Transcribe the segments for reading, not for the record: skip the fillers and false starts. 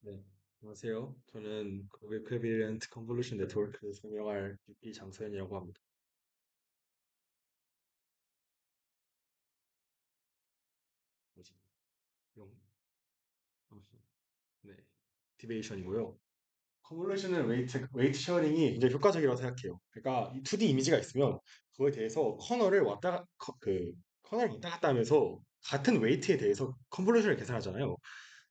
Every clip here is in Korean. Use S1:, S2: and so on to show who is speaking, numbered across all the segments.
S1: 네, 안녕하세요. 저는 고객 코비런트 컨볼루션 네트워크 설명할 BP 장소연이라고 합니다. 뭐지? 용, 네, 액티베이션이고요. 컨볼루션은 웨이트 쉐어링이 굉장히 효과적이라고 생각해요. 그러니까 이 2D 이미지가 있으면 그거에 대해서 커널을 왔다 갔다 하면서 같은 웨이트에 대해서 컨볼루션을 계산하잖아요.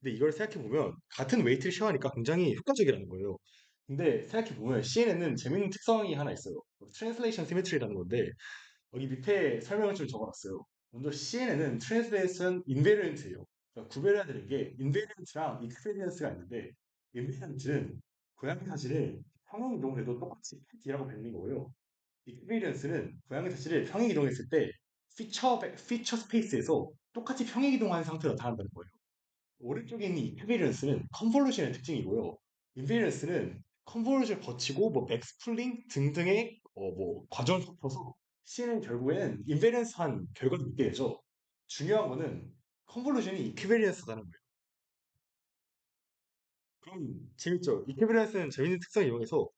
S1: 근데 이걸 생각해 보면 같은 웨이트를 쉐어하니까 굉장히 효과적이라는 거예요. 근데 생각해 보면 CNN은 재밌는 특성이 하나 있어요. 트랜슬레이션 시메트리라는 건데 여기 밑에 설명을 좀 적어놨어요. 먼저 CNN은 Translation Invariant예요. 그러니까 구별해야 되는 게 Invariant랑 Equivariance가 있는데 Invariant는 고양이 사진을 평행 이동을 해도 똑같이 D라고 배우는 거고요. Equivariance는 고양이 사진을 평행 이동했을 때 피처 스페이스에서 똑같이 평행 이동하는 상태로 나타난다는 거예요. 오른쪽에 있는 이퀴비런스는 컨볼루션의 특징이고요. 인베리언스는 컨볼루션을 거치고 뭐 백스플링 등등의 뭐 과정을 거쳐서 CNN 결국에는 인베리언스한 결과를 묻게 되죠. 중요한 거는 컨볼루션이 이퀴비런스라는 거예요. 그럼 재밌죠? 이퀴비런스는 재밌는 특성을 이용해서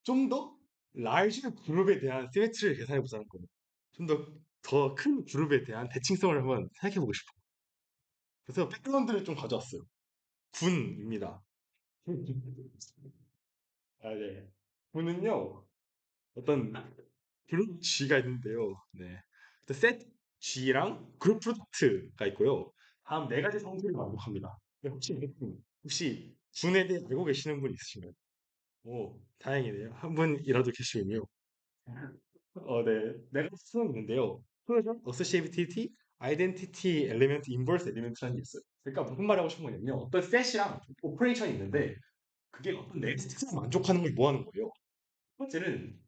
S1: 좀 더 라이즈 그룹에 대한 시메트리를 계산해 보자는 거예요. 좀 더 큰 그룹에 대한 대칭성을 한번 생각해 보고 싶어요. 그래서 백그라운드를 좀 가져왔어요. 군입니다. 아, 네. 군은요, 어떤 그룹 G가 있는데요. 네. 셋 G랑 그룹 프로덕트가 있고요. 다음 네 가지 성질을 만족합니다. 네, 혹시 군에 대해 알고 계시는 분 있으신가요? 오, 다행이네요. 한 분이라도 계시군요. 네. 네 가지 수는 있는데요. 클로저, 어소시에이티비티, 아이덴티티 엘리멘트, 인버스 엘리멘트라는 게 있어요. 그러니까 무슨 말 하고 싶은 거냐면요. 어떤 셋이랑 오퍼레이션이 있는데 그게 어떤 네 가지 특성을 만족하는 걸 모아놓은 거예요. 첫 번째는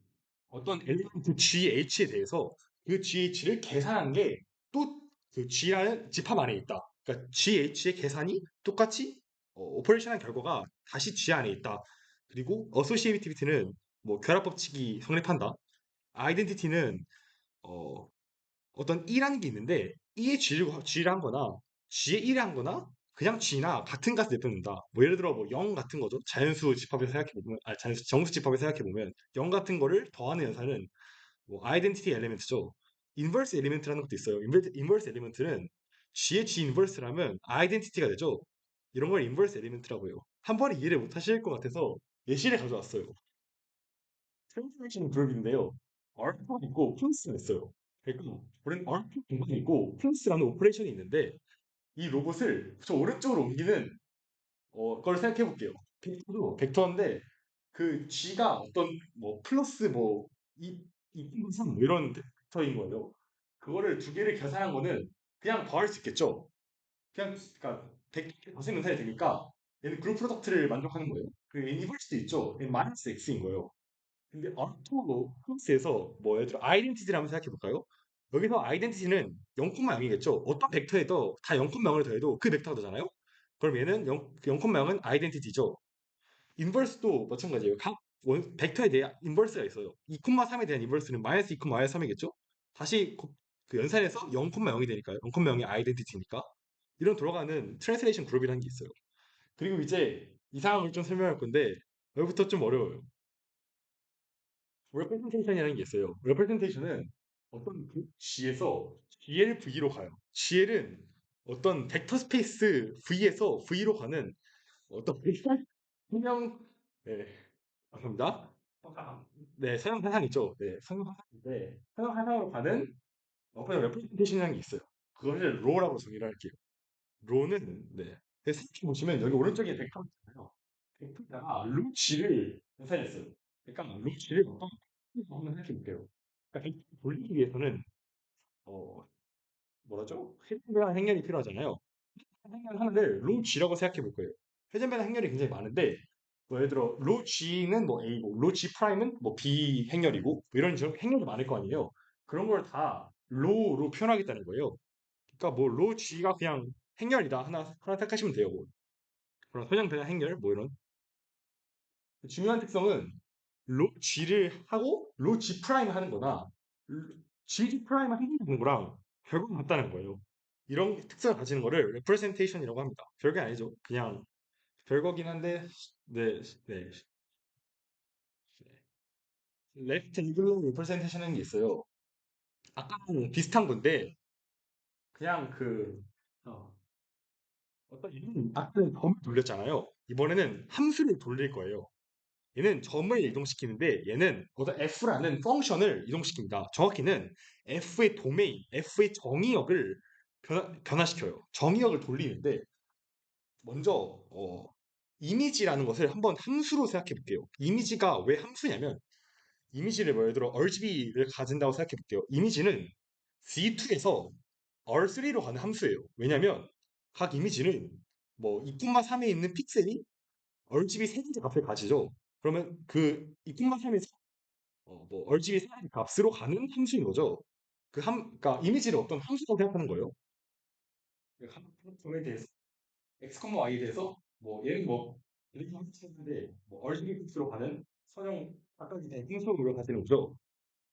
S1: 어떤 엘리먼트 GH에 대해서 그 GH를 계산한 게 또 그 G라는 집합 안에 있다. 그러니까 GH의 계산이 똑같이 오퍼레이션한 결과가 다시 G 안에 있다. 그리고 어소시에이티비티는 뭐 결합 법칙이 성립한다. 아이덴티티는 어, 어떤 E라는 게 있는데 E의 G를 한 거나 G의 1을 한 거나 그냥 G나 같은 값을 내뿜는다. 뭐 예를 들어 뭐 0 같은 거죠. 자연수 집합에서 생각해 보면 자연수 정수 집합에서 생각해 보면 0 같은 거를 더하는 연산은 뭐 아이덴티티 엘리멘트죠. 인버스 엘리멘트라는 것도 있어요. 인버스 엘리멘트는 G의 G 인버스라면 아이덴티티가 되죠. 이런 걸 인버스 엘리멘트라고 해요. 한 번에 이해를 못 하실 것 같아서 예시를 가져왔어요. 트랜스레이션 그룹인데요. 알파가 있고 플러스가 있어요. 그러니까 우리는 알파 공간이 있고 플러스라는 오퍼레이션이 있는데 이 로봇을 저 오른쪽으로 옮기는 걸 생각해 볼게요. 벡터인데 그 G가 어떤 뭐 플러스 뭐 2.3 뭐 이런 벡터인 거예요. 그거를 두 개를 계산한 거는 그냥 더할 수 있겠죠. 그냥 그러니까 100개 더 생산이 되니까 얘는 그룹 프로덕트를 만족하는 거예요. 그 얘는 이걸 수도 있죠. 얘는 마이너스 X인 거예요. 근데 얼토 홈스에서 뭐 예를 들어 아이덴티티를 한번 생각해 볼까요? 여기서 아이덴티티는 0,0이겠죠. 어떤 벡터에도 다 0,0을 더해도 그 벡터가 되잖아요. 그럼 얘는 0,0은 아이덴티티죠. 인버스도 마찬가지예요. 각 벡터에 대한 인버스가 있어요. 2,3에 대한 인버스는 마이너스 2,3이겠죠. 다시 그 연산해서 0,0이 되니까요. 0,0이 아이덴티티니까. 이런 돌아가는 트랜스레이션 그룹이라는 게 있어요. 그리고 이제 이 상황을 좀 설명할 건데 여기부터 좀 어려워요. representation이라는 게 있어요. representation은 어떤 그 G에서 GLV로 가요. GL은 어떤 벡터 스페이스 V에서 V로 가는 어떤 분명 네, 감사합니다. 네, 서양 사상 있죠. 네, 서양 사상인데 서양 사상으로 가는 어떤 representation이라는 게 있어요. 그거를 로라고 정의를 할게요. 로는 네. 그래서 생각해 보시면 여기 오른쪽에 벡터 있잖아요. 벡터에다가 루 G를 연산했어요. 그러니까 루 G를 어떤 한번 생각해 볼게요. 그러니까 벡터 돌리기 위해서는 어 뭐라죠? 회전배랑 행렬이 필요하잖아요. 행렬 하나를 로 G라고 생각해 볼 거예요. 회전배랑 행렬이 굉장히 많은데 뭐 예를 들어 로 G는 뭐 A고 로 G 프라임은 뭐 B 행렬이고 뭐 이런 식으로 행렬이 많을 거 아니에요. 그런 걸 다 로로 표현하겠다는 거예요. 그러니까 뭐 로 G가 그냥 행렬이다 하나 생각하시면 돼요. 뭐. 그런 선형변형 행렬 뭐 이런 중요한 특성은 로 G를 하고 로 G 프라임 하는 거나 G 프라임 하는 거랑 결국 같다는 거예요. 이런 특성을 가지는 거를 representation이라고 합니다. 별게 아니죠. 그냥 별거긴 한데, 네, 네. 레프트 앵글러 리프레젠테이션이라는 게 있어요. 아까랑 비슷한 건데, 그냥 어, 아까 점을 돌렸잖아요. 이번에는 함수를 돌릴 거예요. 얘는 점을 이동시키는데, 얘는 어떤 f라는 펑션을 이동시킵니다. 정확히는 f의 도메인, f의 정의역을 변화시켜요. 정의역을 돌리는데, 먼저, 이미지라는 것을 한번 함수로 생각해 볼게요. 이미지가 왜 함수냐면, 이미지를 뭐 예를 들어 RGB를 가진다고 생각해 볼게요. 이미지는 C2에서 R3로 가는 함수예요. 왜냐면 각 이미지는 뭐 2,3에 있는 픽셀이 RGB 세 가지 값을 가지죠. 그러면 그 2,3에서 뭐 RGB 세 가지 값으로 가는 함수인 거죠. 그러니까 이미지를 어떤 함수라고 생각하는 거예요. 그 함수에 대해서 x, y에 대해서 뭐 얘는 뭐 이렇게 함수인데 뭐 RGB 픽스로 가는 선형 각각의 함수로 가지는 거죠.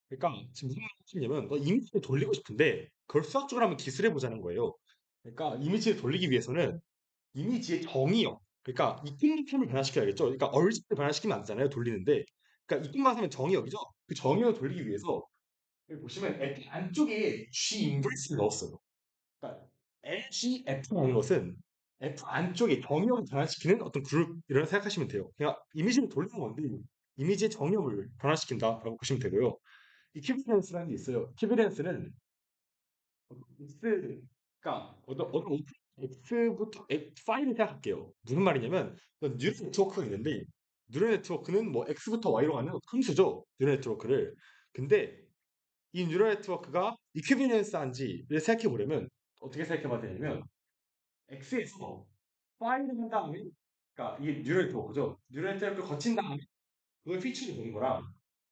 S1: 그러니까 지금 무슨 말씀이냐면 이미지를 돌리고 싶은데 그걸 수학적으로 한번 기술해 보자는 거예요. 그러니까 이미지를 돌리기 위해서는 이미지의 정의요. 그러니까 이중립품을 변화시켜야겠죠. 그러니까 얼집을 변화시키면 안 되잖아요. 돌리는데. 그러니까 이중만 하면 정의역이죠. 그 정의역을 돌리기 위해서 여기 보시면 F 안쪽에 G 인버스를 넣었어요. 그러니까 LGF라는 것은 F 안쪽에 정의역을 변화시키는 어떤 그룹 이런 생각하시면 돼요. 그냥 이미지를 돌리는 건데 이미지의 정의역을 변화시킨다라고 보시면 되고요. 이 큐비len스라는 게 있어요. 큐비len스는 X가 어떤 X부터 파일을 생각할게요. 무슨 말이냐면 뉴럴 네트워크가 있는데 뉴럴 네트워크는 뭐 X부터 Y로 가는 함수죠. 뉴럴 네트워크를. 근데 이 뉴럴 네트워크가 이퀴비len스한지를 생각해 보려면 어떻게 생각해 봐야 되냐면 X에서 파일을 한 다음에 그러니까 이게 뉴럴 네트워크죠. 뉴럴 네트워크를 거친 다음에 그걸 피치를 보는 거랑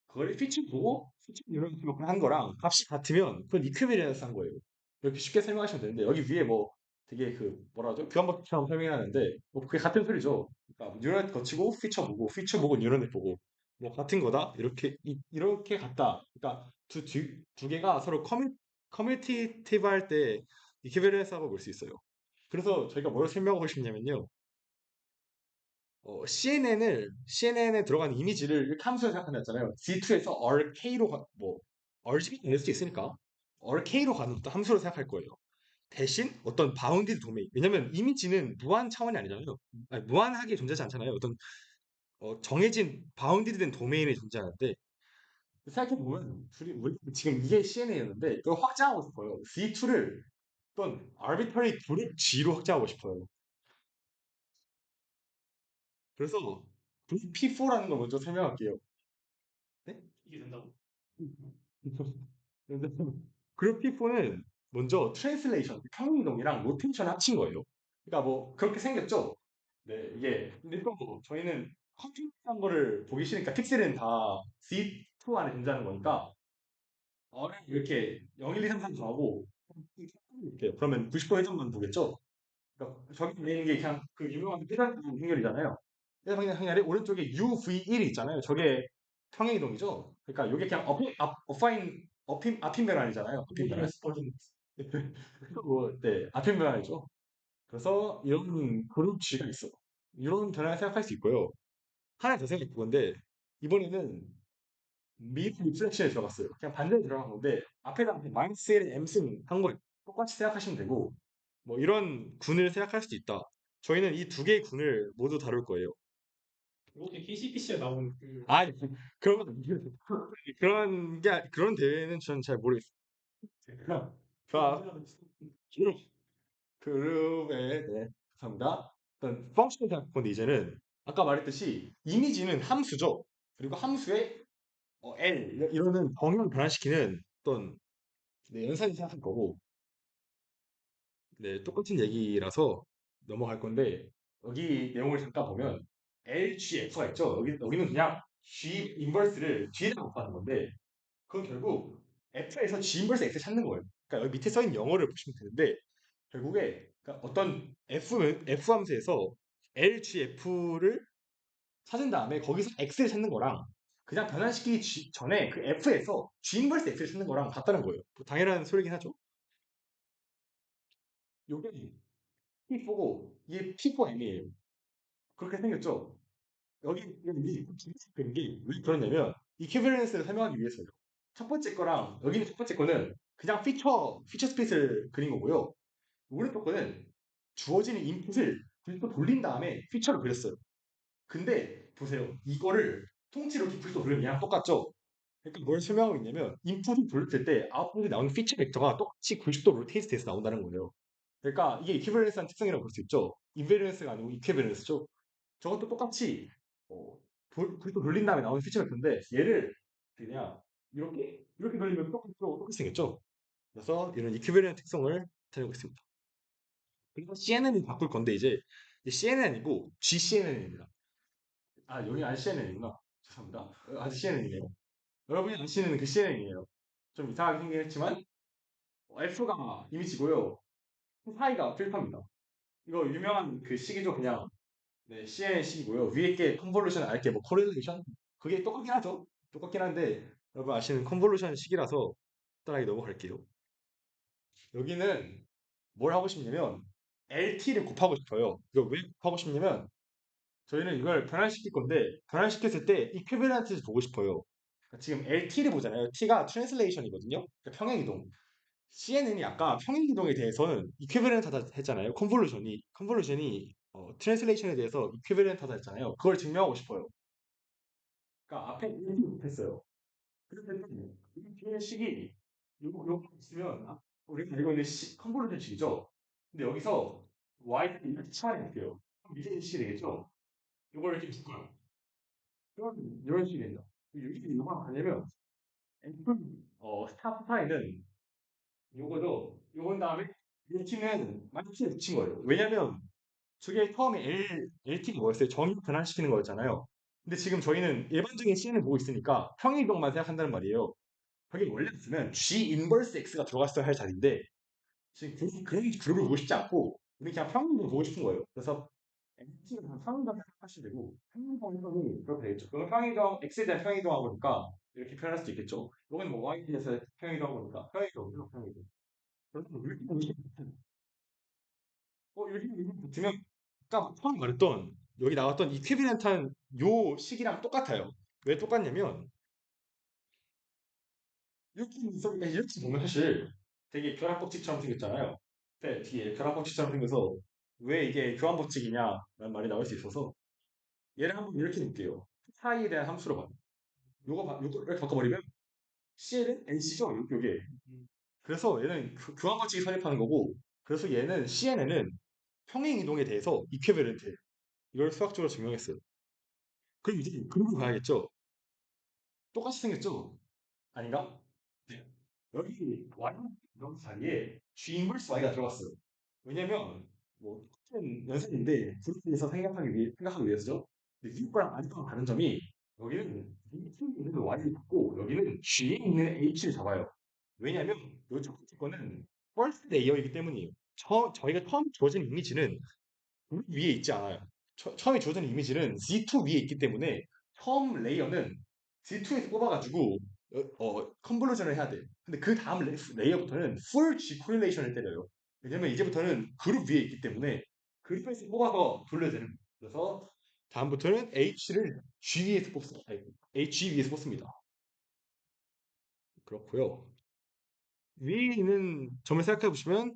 S1: 그걸 피치 보고 피치 이런 식으로 한 거랑 값이 같으면 그건 이퀴비len스 한 거예요. 이렇게 쉽게 설명하시면 되는데 여기 위에 뭐 되게 뭐라 하죠? 교환법처럼 설명하는데 뭐 그게 같은 소리죠. 그러니까 뉴럴 거치고 피처 보고 뉴럴넷 보고 뭐 같은 거다 이렇게 이렇게 같다. 그러니까 두 개가 서로 커뮤니티브 할 때 이퀴비len스라고 볼 수 있어요. 그래서 저희가 뭘 설명하고 싶냐면요. CNN에 들어간 이미지를 이렇게 함수로 생각한다잖아요. D2에서 RK로 뭐 RGB 낼 수도 있으니까 RK로 가는 어떤 함수로 생각할 거예요. 대신 어떤 바운디드 도메인. 왜냐면 이미지는 무한 차원이 아니잖아요. 아니, 무한하게 존재하지 않잖아요. 어떤 정해진 바운디드 된 도메인이 존재하는데 생각해 보면 우리 지금 이게 CNN이었는데 이걸 확장하고 싶어요. D2를 어떤 arbitrary 그룹 G로 확장하고 싶어요. 그래서 그룹 P4라는 걸 먼저 설명할게요. 네? 이게 된다고? 그룹 P4는 먼저 트랜슬레이션, 평행이동이랑 로테이션 합친 거예요. 그러니까 뭐 그렇게 생겼죠. 네, 이게 근데 또 저희는 컴퓨터한 거를 보기 싫으니까 픽셀은 다 C2 안에 존재하는 거니까 이렇게 0, 1, 2, 3, 4 더하고 이렇게 그러면 90도 회전만 보겠죠. 그러니까 저기 있는 게 그냥 그 유명한 피라미드 행렬이잖아요. 피라미드 행렬이 오른쪽에 UV1이 있잖아요. 저게 평행이동이죠. 그러니까 이게 그냥 앞인 변환이잖아요. 앞인 변환. 네, 앞인 변환이죠. 그래서 이런 그룹 G가 있어. 이런 변화를 생각할 수 있고요. 하나 더 생각해 본데 이번에는 미드 리플렉션에 들어갔어요. 그냥 반대로 들어간 건데 앞에다 마이너스 1의 M승 한 걸 똑같이 생각하시면 되고 뭐 이런 군을 생각할 수도 있다. 저희는 이 두 개의 군을 모두 다룰 거예요. 이렇게 KCPC에 나온 아 그런 그런 대회는 저는 잘 모르겠어요. 자, 그룹 그룹의 네, 감사합니다. 일단 펑션을 생각할 건데 이제는 아까 말했듯이 이미지는 함수죠. 그리고 함수의 L 이러는 정의을 변환시키는 어떤 네, 연산이 생각할 거고 네, 똑같은 얘기라서 넘어갈 건데 여기 내용을 잠깐 보면 LGF가 있죠. 여기는 그냥 G 인버스를 G에다 곱하는 건데 그건 결국 F에서 G 인버스 X를 찾는 거예요. 그러니까 여기 밑에 써 있는 영어를 보시면 되는데 결국에 그러니까 어떤 F 함수에서 LGF를 찾은 다음에 거기서 X를 찾는 거랑 그냥 변환시키기 전에 그 F에서 G 인버스 X를 찾는 거랑 같다는 거예요. 뭐 당연한 소리긴 하죠. 요게 P4고 이게 P4M이에요. 그렇게 생겼죠. 여기 그런 게 왜 그러냐면 이퀴밸런스를 설명하기 위해서요. 첫 번째 거랑 여기는 첫 번째 거는 그냥 피처 스페이스를 그린 거고요. 오른쪽 거는 주어지는 인풋을 불도 돌린 다음에 피처를 그렸어요. 근데 보세요. 이거를 통째로 이렇게 불도 돌리면 얘랑 똑같죠? 그러니까 뭘 설명하고 있냐면 인풋이 돌렸을 때 아웃풋이 나오는 피처 벡터가 똑같이 90도 로테이스돼서 나온다는 거예요. 그러니까 이게 이퀴밸런스한 특성이라고 볼 수 있죠. 인베리언스가 아니고 이퀴밸런스죠. 저것도 똑같이 어, 그리고 돌린 다음에 나오는 피처가 있는데 얘를 그냥 이렇게 돌리면 똑같이 생겼죠. 그래서 이런 이퀴밸런트 특성을 나타내고 있습니다. 그리고 CNN을 바꿀 건데 이제 CNN이고 GCNN입니다. 아 여기 안 CNN이구나. 죄송합니다. 아직 CNN이네요. 여러분이 아시는 그 CNN이에요. 좀 이상하게 생긴 했지만 F가 이미지고요. 사이가 필터입니다. 이거 유명한 그 식이죠 그냥 네, CNN 식이고요. 위에 게 컨볼루션, 아래 게뭐 코릴레이션? 그게 똑같긴 하죠. 똑같긴 한데 여러분 아시는 컨볼루션 식이라서 따라하기 넘어갈게요. 여기는 뭘 하고 싶냐면 LT를 곱하고 싶어요. 이거 왜 곱하고 싶냐면 저희는 이걸 변환시킬 건데 변환시켰을 때 이퀴밸런트를 보고 싶어요. 그러니까 지금 LT를 보잖아요. T가 트랜슬레이션이거든요. 그러니까 평행이동. CNN이 아까 평행이동에 대해서는 이퀴밸런트하다 했잖아요. 컨볼루션이 트랜슬레이션에 대해서 이퀴밸런트하다 했잖아요. 그걸 증명하고 싶어요. 그러니까 앞에 이렇게 못했어요. 그러면 이 뒤에 식이 요거 있으면 우리가 알고 있는 컨볼루션 식이죠. 근데 여기서 y를 이렇게 치환해볼게요. 그럼 이게 식이 되겠죠. 요걸 이렇게 묶어요. 그럼 이런 식이 된다. 이게 뭐가 가냐면 F 스타 파이는 요거죠. 요건 다음에 LT는 마이너스에 붙인 거예요. 왜냐면 저게 처음에 LT가 뭐였어요? 정의 변환시키는 거였잖아요. 근데 지금 저희는 일반적인 CN을 보고 있으니까 평행이동만 생각한다는 말이에요. 그게 원래 같으면 G 인버스 X가 들어갔어야 할 자리인데 지금 그런 그룹을 보고 싶지 않고 우리 그냥 평행이동 보고 싶은 거예요. 그래서 MT를 그냥 평행이동 생각하시면 되고 평행이동이 그렇게 되겠죠. 그러면 평행이동 X에 대한 평행이동하고 보니까 이렇게 표현할 수도 있겠죠. 이건 뭐 Y에 대해서 평행이동하고 보니까 평행이동. 그래서 이렇게 요즘 붙으면 아까 처음 말했던 여기 나왔던 이퀴비렌트한 요 식이랑 똑같아요. 왜 똑같냐면 이렇게 보면 사실 되게 교란법칙처럼 생겼잖아요. 근데 뒤에 교란법칙처럼 생겨서 왜 이게 교환법칙이냐라는 말이 나올 수 있어서 얘를 한번 이렇게 놓을게요. 사이에 대한 함수로 봐요. 요거를 바꿔버리면 CL은 NC죠, 요게. 그래서 얘는 교환법칙이 성립하는 거고 그래서 얘는 CNN은 평행이동에 대해서 이퀴비렌트예요. 이걸 수학적으로 증명했어요. 그럼 이제 그림을 봐야겠죠? 똑같이 생겼죠? 아닌가? 네. 여기 Y 이런 자리에 G 인버스 Y가 들어갔어요. 왜냐면 뭐 똑같은 연산인데 그룹에서 생각하기 위해서죠. 근데 위에 거랑 아래 거랑 다른 점이 여기는 B에 있는 Y를 잡고 여기는 G에 있는 H를 잡아요. 왜냐면 요쪽 거는 first layer이기 때문이에요. 저희가 처음 주어진 이미지는 위에 있지 않아요. 처음에 주어진 이미지는 Z2 위에 있기 때문에 처음 레이어는 Z2에서 뽑아가지고 컨볼루션을 해야 돼. 근데 그 다음 레이어부터는 풀 G 코릴레이션을 때려요. 왜냐면 이제부터는 그룹 위에 있기 때문에 그룹에서 뽑아서 돌려야 되는 거예요. 그래서 다음부터는 H를 G 위에서 뽑습니다. 아니, H 위에서 뽑습니다. 그렇고요. 위에 있는 점을 생각해 보시면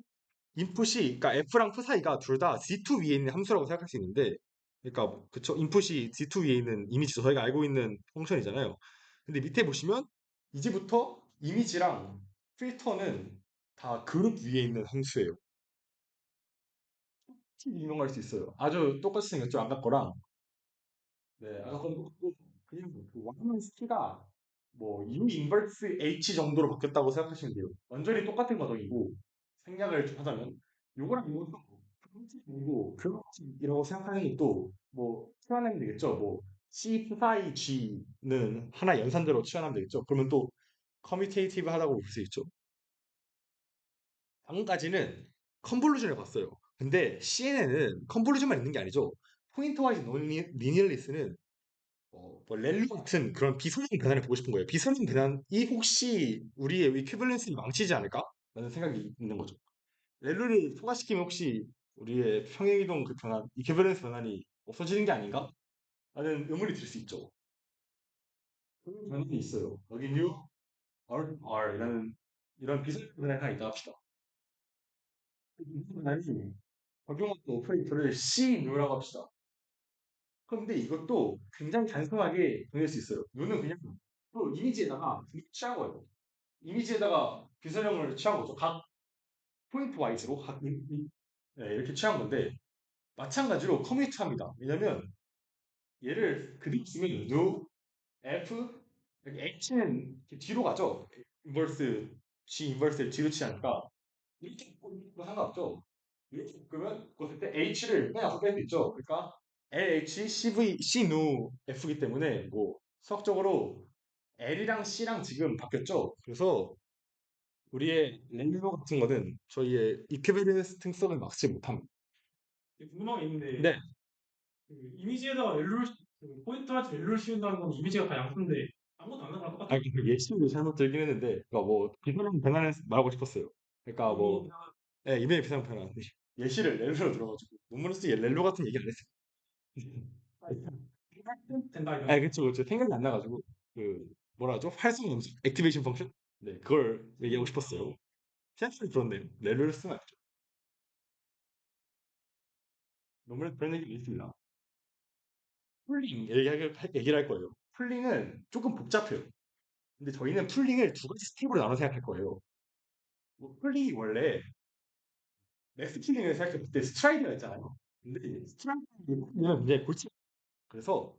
S1: 인풋이 그러니까 F랑 F 사이가 둘 다 Z2 위에 있는 함수라고 생각할 수 있는데 그러니까 그쵸 인풋이 Z2 위에 있는 이미지 저희가 알고 있는 펑션이잖아요. 근데 밑에 보시면 이제부터 이미지랑 필터는 다 그룹 위에 있는 함수예요. 이용할 수 있어요. 아주 똑같이 생겼죠 아까 거랑. 네, 아까 거는 똑같고 그냥 그 완전 스키가 뭐 U 인버스 H 정도로 바뀌었다고 생각하시면 돼요. 완전히 똑같은 과정이고 생략을 좀 하자면 요거랑 이것도 그리고 그렇이라고 생각하는 것도 뭐 치환하면 되겠죠. 뭐 C 파이 G는 하나 연산대로 치환하면 되겠죠. 그러면 또 커뮤테이티브 하다고 볼 수 있죠. 방금까지는 컨볼루션을 봤어요. 근데 CNN은 컨볼루션만 있는 게 아니죠. 포인트 와이즈 리니얼리스는 뭐 렐로 같은 그런 비선형 변환을 보고 싶은 거예요. 비선형 변환이 혹시 우리의 이퀴밸런스를 망치지 않을까? 라는 생각이 있는 거죠. 렐로를 초과시키면 혹시 우리의 평행이동 그 변환, 이퀴밸런스 변환이 없어지는 게 아닌가? 라는 의문이 들 수 있죠. 그런 변화이 있어요. 여기 new RR이라는 이런 비슷한 변화가 있다 합시다. 이 변화는 적용한 오퍼레이터를 C new라고 합시다. 그런데 이것도 굉장히 단순하게 보낼 수 있어요. new는 그냥 또 이미지에다가 취한 거예요. 이미지에다가 비선형을 취한 거죠. 각 포인트 와이즈로 네, 이렇게 취한 건데 마찬가지로 커뮤니티합니다. 왜냐면 얘를 그대로 쓰면 new f 여기 h는 이렇게 뒤로 가죠. 인버스 g 인버스를 뒤로 취하니까 이렇게 뭐 상관없죠. 이렇게 바꾸면 그때 h를 그냥 앞에 뺄수 있죠. 그러니까 lh cv c nu f이기 때문에 뭐 수학적으로 l이랑 c랑 지금 바뀌었죠. 그래서 우리의 렌즈도 같은 거는 저희의 이퀴밸런스 특성을 막지 못합니다.
S2: 궁금한 게 있는데
S1: 네.
S2: 그 이미지에다가 그 포인트 하지 렐로를 씌운다는 건 이미지가 다 양수인데 아무것도 안 나가랑 똑같아.
S1: 예시를 잘못 들긴 했는데, 그러니까 뭐 비슷한 변화를 말하고 싶었어요. 그러니까 뭐
S2: 이미 다
S1: 네, 이메일 비슷한 변화. 예시를 렐로로 들어가지고 논문을 쓰기에 렐로 같은 얘기 안 했어요.
S2: 된다
S1: 아,
S2: 이거네.
S1: 그쵸, 그쵸. 생각이 안 나가지고 그 뭐라 하죠? 활성 음성, 액티베이션 펑션? 네, 그걸 얘기하고 싶었어요. 생각해 들었네요. 렐로를 쓰면 안 죠. 논문에 그런 얘기 있습니다. 풀링 얘기를 할 거예요. 풀링은 조금 복잡해요. 근데 저희는 풀링을 두 가지 스텝으로 나눠 생각할 거예요. 뭐 풀링이 원래 맥스 풀링을 생각해 볼 때 스트라이드가 있잖아요. 근데 스트라이드는 이제 골치. 그래서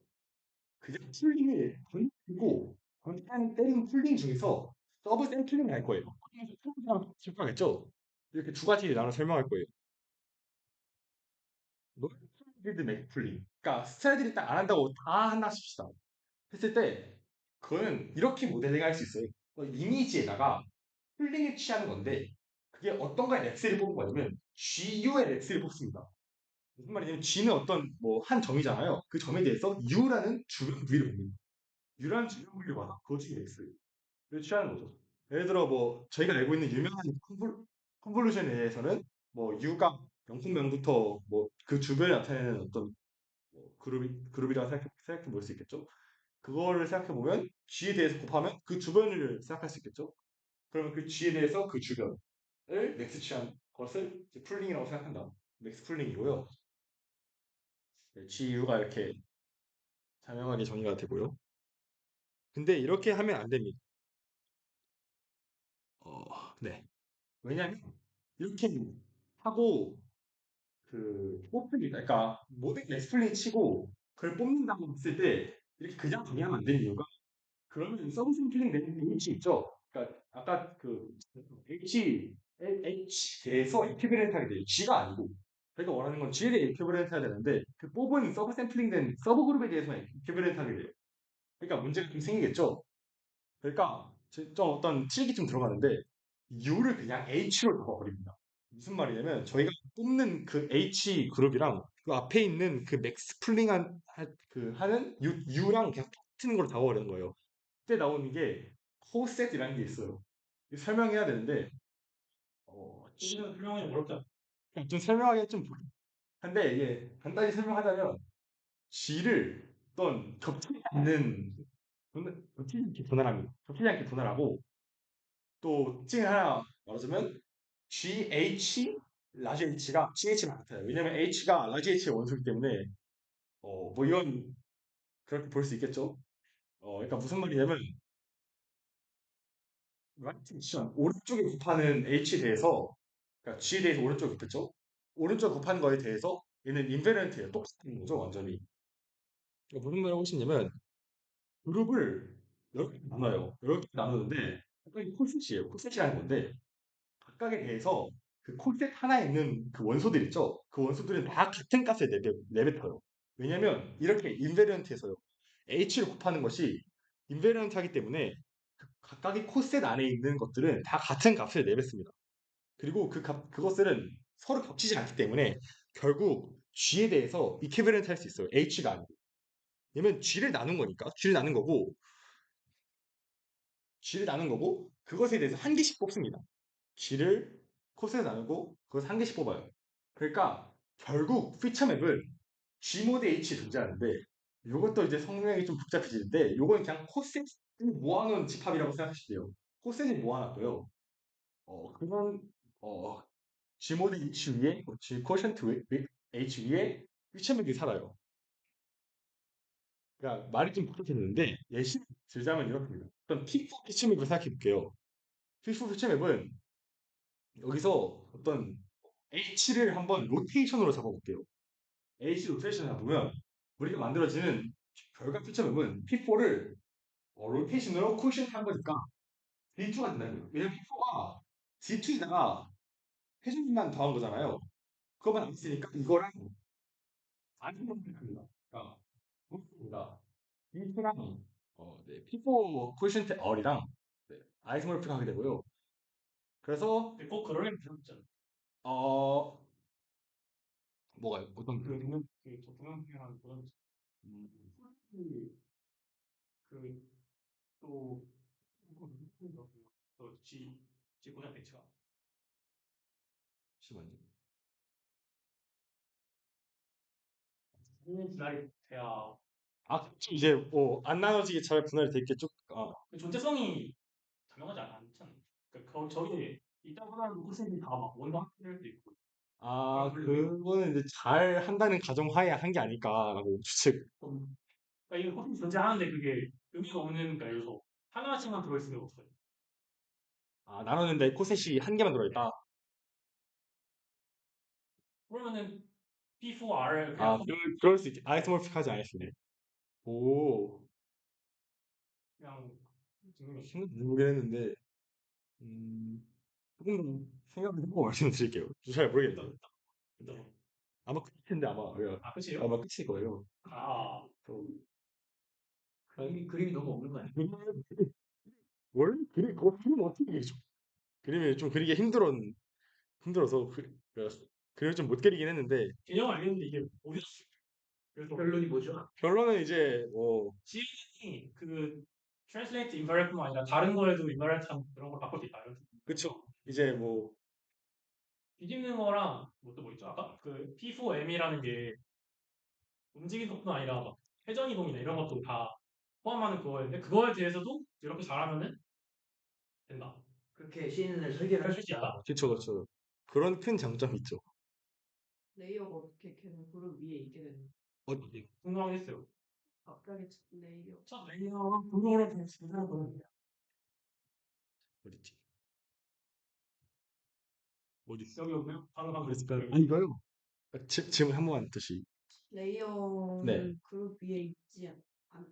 S1: 그냥 풀링을 던지고 던지는 때리는 풀링 중에서 서브 샘플링을 할 거예요. 풀링이랑 설명했죠. 이렇게 두 가지 나눠 설명할 거예요. 스트라이드 맥스 풀링. 그러니까 스트라이드를 딱 안 한다고 다 한다 싶시다. 했을 때 그거는 이렇게 모델링 할 수 있어요. 이미지에다가 풀링을 취하는 건데 그게 어떤 거에 렉스를 뽑은 거냐면 GU의 렉스를 뽑습니다. 무슨 말이냐면 G는 어떤 뭐 한 점이잖아요. 그 점에 대해서 U라는 주변 부위를 봅니다. U라는 주변 부위를 받아 그거 중에 렉스를 취하는 거죠. 예를 들어 뭐 저희가 알고 있는 유명한 컨볼루션에 대해서는 뭐 U가 0부터 뭐 그 주변에 나타내는 어떤 뭐 그룹이라고 생각해 볼 수 있겠죠. 그거를 생각해 보면 G에 대해서 곱하면 그 주변을 생각할 수 있겠죠. 그러면 그 G에 대해서 그 주변을 맥스 취한 것을 이제 풀링이라고 생각한다. 맥스 풀링이고요. 네, GU가 이렇게 자명하게 정의가 되고요. 근데 이렇게 하면 안 됩니다. 네. 왜냐하면 이렇게 하고 그 뽑힙니다. 그러니까 모든 맥스 풀링 치고 그걸 뽑는다고 했을 때 이렇게 그냥 정의하면 안 되는 이유가 그러면 서브 샘플링 되는 H 있죠. 그러니까 아까 그 H 대해서 이퀴밸런트하게 돼요. G가 아니고. 저희가 원하는 건 G에 대해 이퀴밸런트 해야 되는데 그 뽑은 서브 샘플링 된 서브 그룹에 대해서만 이퀴밸런트하게 돼요. 그러니까 문제가 좀 생기겠죠. 그러니까 좀 어떤 트릭이 좀 들어가는데 U를 그냥 H로 잡아버립니다. 무슨 말이냐면 저희가 뽑는 그 H 그룹이랑 그 앞에 있는 그 맥스 풀링한 그 하는 U랑 그냥 똑같은 걸 잡아버리는 거예요. 그때 나오는 게 코셋이라는 게 있어요. 설명해야 되는데
S2: 이거는 설명이 어렵다.
S1: 좀 설명하기 좀 한데 이게 간단히 설명하자면 G를 어떤 겹치지 않는 겹치지 않게 분할합니다. 겹치지 않게 분할하고 또 특징을 하나 말하자면 GH 라지 H가 GH랑 같아요. 왜냐면 H가 라지 H의 원소이기 때문에 뭐 이건 그렇게 볼 수 있겠죠. 그러니까 무슨 말이냐면 라이트 미션 오른쪽에 곱하는 H에 대해서 그러니까 G에 대해서 오른쪽에 곱했죠. 오른쪽 곱하는 거에 대해서 얘는 인베런트예요. 똑같은 거죠, 완전히. 그러니까 무슨 말을 하고 싶냐면 그룹을 여러 개 나눠요. 여러 개 나누는데 각각이 콜셋이에요. 콜셋이라는 건데 각각에 대해서 그 콜셋 하나에 있는 그 원소들 있죠. 그 원소들은 다 같은 값을 내뱉어요. 왜냐면 이렇게 인베리언트에서요. H를 곱하는 것이 인베리언트 하기 때문에 그 각각의 콜셋 안에 있는 것들은 다 같은 값을 내뱉습니다. 그리고 그것들은 서로 겹치지 않기 때문에 결국 G에 대해서 이퀴밸런트 할 수 있어요. H가 아니고. 왜냐면 G를 나눈 거고 그것에 대해서 한 개씩 뽑습니다. G를 컷에 나누고 그것을 한 개씩 뽑아요. 그러니까 결국 피처맵은 G모드 H 존재하는데 이것도 이제 성명이 좀 복잡해지는데 요건 그냥 코셋을 모아놓은 집합이라고 생각하시면 돼요. 코셋을 모아놨고요. 그런 어, G모드 H 위에 G 코션트 H 위에 휘체맥이 살아요. 그러니까 말이 좀 복잡해지는데 예시를 들자면 이렇습니다. 어떤 피프 휘체맥을 생각해 볼게요. 피프 휘체맥은 여기서 어떤 H를 한번 로테이션으로 잡아볼게요. H 로테이션을 잡으면 우리가 만들어지는 결과 피처맵은 P4를 로테이션으로 쿠션 한 거니까 D2가 된다는 거예요. 왜냐면 P4가 D2에다가 회전만 더한 거잖아요. 그것만 안 쓰니까 이거랑 아이소모르픽 합니다. 그러니까 그렇습니다. D2랑 네, P4 쿠션 얼이랑 네, 아이소모르픽 하게 되고요. 그래서
S2: 근데 꼭 그러려면 되잖아.
S1: 어 뭐가 어떤
S2: 그 동영 저 동영상이랑 그런
S1: 음,
S2: 그또 또 G 고장 배치가
S1: 잠시만요.
S2: 분할이 돼야
S1: 그쵸. 이제 안 나눠지게 잘 분할이 돼 있겠죠.
S2: 그 존재성이 증명하지 않잖아. 그러니까 저기 이따보다는 무슨 다막 원도 합할 수 있고
S1: 그거는 이제 잘 한다는 가정하에 한 게 아닐까라고 추측.
S2: 그러니까 이게 코팅이 존재하는데 그게 의미가 없는 그러니까 요소 하나씩만 들어있으면 없어요.
S1: 나눴는데 코셋이 한 개만
S2: 네.
S1: 들어있다.
S2: 그러면은 P4R을 그냥
S1: 그럴 수 있겠. 아이소모픽하지 않았으네. 오,
S2: 그냥 증명이
S1: 생각 모르겠는데, 조금 더 생각을 해보고 말씀드릴게요. 잘 모르겠네요.
S2: 됐다. 됐다.
S1: 아마 끝일 텐데 아마
S2: 아 끝이에요?
S1: 아마 끝일 거예요.
S2: 아
S1: 또,
S2: 그림이 너무 없는 거 아니야?
S1: 원래 그림 어떻게 그리죠? 그림이 좀 그리기 힘들어서 그림을 좀 못 그리긴 했는데
S2: 개념을 알겠는데 이게 어디서 그래서 결론이 뭐죠?
S1: 결론은 이제
S2: 지금이 그 translate invariant뿐만 아니라 다른 거에도 invariant 그런 걸 바꿀 수 있다. 이런
S1: 그쵸. 이제
S2: 뒤집는 거랑 뭐 있죠? 아까 그 P4M이라는 게 움직이는 것뿐 아니라 막 회전 이동이나 이런 것도 다 포함하는 그거였는데 그거에 대해서도 이렇게 잘하면은 된다. 그렇게 시인을 설계를 할 수 있다.
S1: 그쵸, 그쵸. 그런 큰 장점이 있죠.
S3: 레이어가 어떻게 걔는 그룹 위에 있게 되는
S1: 어디?
S2: 궁금하긴 했어요.
S3: 갑자기 레이어
S2: 첫 레이어가 블루를 좀 진행해 보는 거예요.
S1: 어디지? 어디 있어?
S2: 여기 없네요? 방금
S1: 그랬을까요?
S2: 여기.
S1: 이거요? 질문 한 번만 다시. 네.
S3: 레이어는 그룹 위에 있지 아닌가?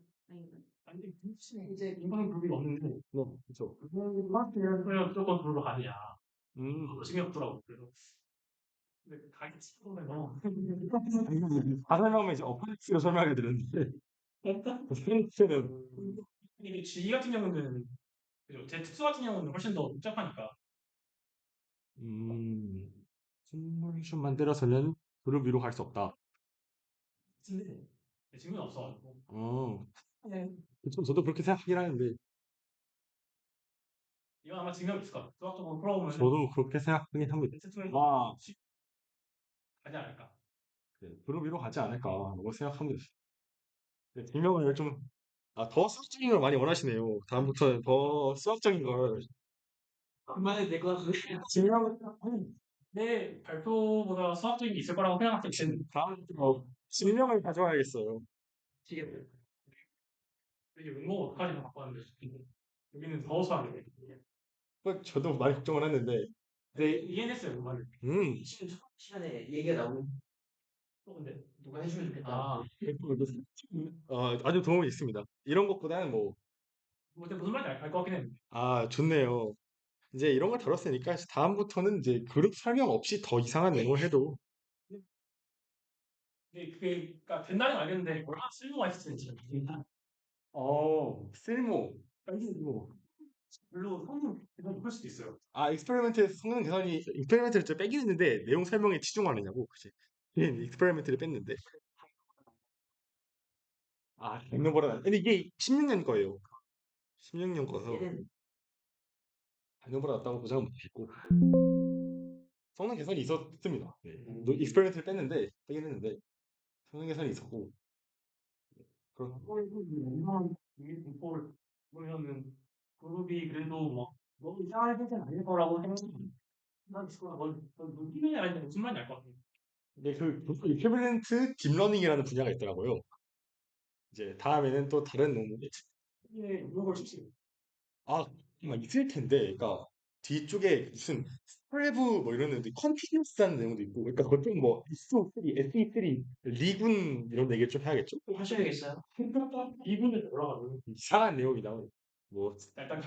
S2: 아니 근데 이제 인간 그룹이 없는데
S1: 네, 그쵸.
S2: 그냥 조금 그룹으로 가느냐.
S1: 음.
S2: 재미없더라고. 그래서 근데 가기 싫은데 너무
S1: 다 설명하면 이제 어퍼렉스로 설명해 드렸는데, 어퍼렉스는,
S2: 이게 G 같은 경우는 그죠? 제 특수 같은 경우는 훨씬 더 복잡하니까.
S1: 시뮬레이션 만들어서는 그룹 위로 갈 수 없다.
S2: 근데 질문이 없어가지고.
S1: 어,
S2: 네.
S1: 그쵸. 저도 그렇게 생각하긴 하는데,
S2: 이건 아마 증명이 있을 것 같아요. 수학적으로 풀어보면
S1: 저도 그렇게 생각하긴 합니다.
S2: 대충
S1: 아,
S2: 가지 않을까.
S1: 네, 그룹 위로 가지 않을까라고 생각합니다. 네, 증명을 더 수학적인 걸 많이 원하시네요. 다음부터는 더 수학적인 걸.
S2: 그만해도 될 것 같은데. 증명 내 발표보다 수학적인 게 있을 거라고 생각할 때
S1: 다음부터 증명을 가져와야겠어요.
S2: 미치겠네. 이게 응모 어떡하지 바꿨는데 여기는 더 수학이네.
S1: 저도 많이 걱정을 했는데,
S2: 네, 이해했어요, 그 말을.
S1: 음,
S2: 시간에 얘기가 나오고 또 근데 누가 해주면 좋겠다.
S1: 아주 도움이 있습니다. 이런 것보다는
S2: 근데 무슨 말인지 알 것 같긴 해.
S1: 좋네요. 이제 이런 걸 다뤘으니까 다음부터는 이제 그룹 설명 없이 더 이상한 내용을 해도,
S2: 그게 그러니까 된다는 건 알겠는데 얼마나 쓸모가 있을지 진짜.
S1: 쓸모.
S2: 뭐 별로 성능 계산 높을 수도 있어요.
S1: 익스페리멘트에서 성능 계산이, 익스페리멘트를 좀 빼긴 했는데, 내용 설명에 치중하느냐고, 그치? 익스페리멘트를 뺐는데. 백노보다, 근데 이게 16년 거예요. 16년 거서, 백노보다 낫다고 보장은 못했고, 성능 개선이 있었습니다. 네. 익스페리멘트를 빼긴 했는데, 손해계산이 있었고 그런
S2: 이 공포를 보면은 그룹이 그래도 막 너무 이상한 상태는 아닐 거라고 생각했는데 난 지금 넌 눈팅이 아닌데 무슨 말인지 알 것 같아.
S1: 근데 그 이퀴밸런트 딥러닝이라는 분야가 있더라고요. 이제 다음에는 또 다른 논문이
S2: 이게 이런 걸 쉽지.
S1: 아, 막 있을 텐데, 그러니까 뒤쪽에 무슨 스크래브 뭐 이런 내용도 컨티뉴스한 내용도 있고, 그러니까 보통 뭐 SO3, SE3, 리군 이런 얘기를 좀 해야겠죠?
S2: 하셔야겠어요. 이분을 돌아가면
S1: 이상한 내용이 나오는 뭐
S2: 일단